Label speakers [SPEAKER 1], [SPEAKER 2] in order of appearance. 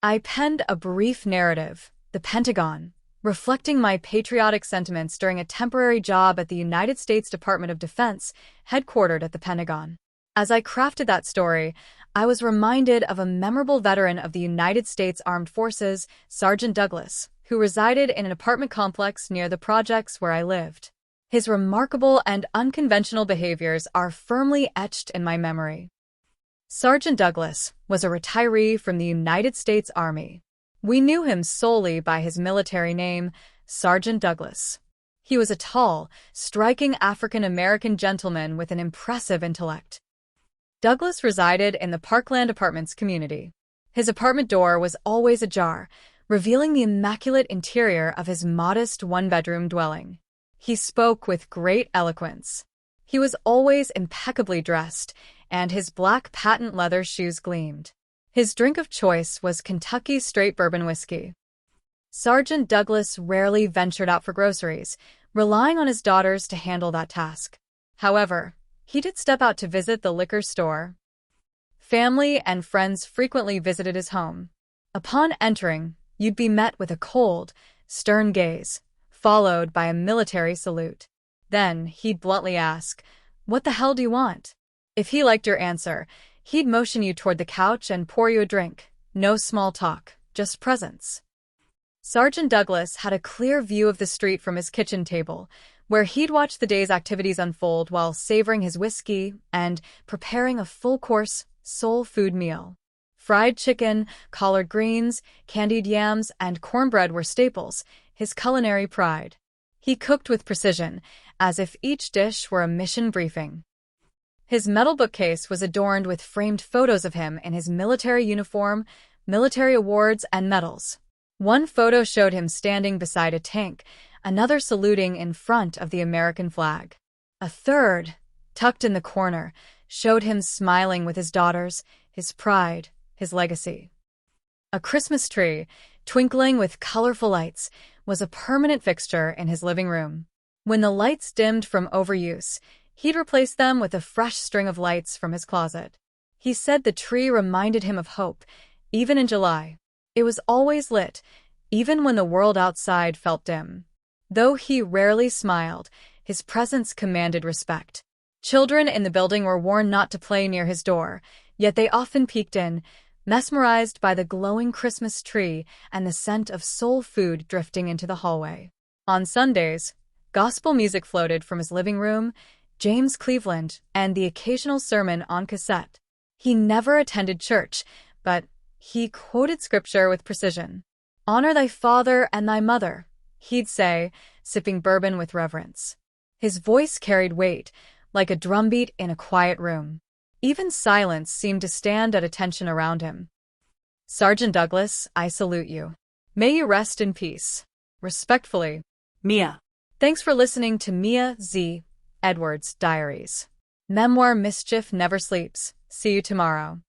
[SPEAKER 1] I penned a brief narrative, The Pentagon, reflecting my patriotic sentiments during a temporary job at the United States Department of Defense, headquartered at the Pentagon. As I crafted that story, I was reminded of a memorable veteran of the United States Armed Forces, Sergeant Douglas, who resided in an apartment complex near the projects where I lived. His remarkable and unconventional behaviors are firmly etched in my memory. Sergeant Douglas was a retiree from the United States Army. We knew him solely by his military name, Sergeant Douglas. He was a tall, striking African-American gentleman with an impressive intellect. Douglas resided in the Parkland Apartments community. His apartment door was always ajar, revealing the immaculate interior of his modest one-bedroom dwelling. He spoke with great eloquence. He was always impeccably dressed, and his black patent leather shoes gleamed. His drink of choice was Kentucky straight bourbon whiskey. Sergeant Douglas rarely ventured out for groceries, relying on his daughters to handle that task. However, he did step out to visit the liquor store. Family and friends frequently visited his home. Upon entering, you'd be met with a cold, stern gaze, followed by a military salute. Then he'd bluntly ask, "What the hell do you want?" If he liked your answer, he'd motion you toward the couch and pour you a drink. No small talk, just presence. Sergeant Douglas had a clear view of the street from his kitchen table, where he'd watch the day's activities unfold while savoring his whiskey and preparing a full-course, soul-food meal. Fried chicken, collard greens, candied yams, and cornbread were staples, his culinary pride. He cooked with precision, as if each dish were a mission briefing. His metal bookcase was adorned with framed photos of him in his military uniform, military awards, and medals. One photo showed him standing beside a tank, another saluting in front of the American flag. A third, tucked in the corner, showed him smiling with his daughters, his pride, his legacy. A Christmas tree, twinkling with colorful lights, was a permanent fixture in his living room. When the lights dimmed from overuse, he'd replace them with a fresh string of lights from his closet. He said the tree reminded him of hope, even in July. It was always lit, even when the world outside felt dim. Though he rarely smiled, his presence commanded respect. Children in the building were warned not to play near his door, yet they often peeked in, mesmerized by the glowing Christmas tree and the scent of soul food drifting into the hallway. On Sundays, gospel music floated from his living room, James Cleveland, and the occasional sermon on cassette. He never attended church, but he quoted scripture with precision. "Honor thy father and thy mother," he'd say, sipping bourbon with reverence. His voice carried weight, like a drumbeat in a quiet room. Even silence seemed to stand at attention around him. Sergeant Douglas, I salute you. May you rest in peace. Respectfully, Mia. Thanks for listening to Mia Z. Edwards' Diaries. Memoir Mischief Never Sleeps. See you tomorrow.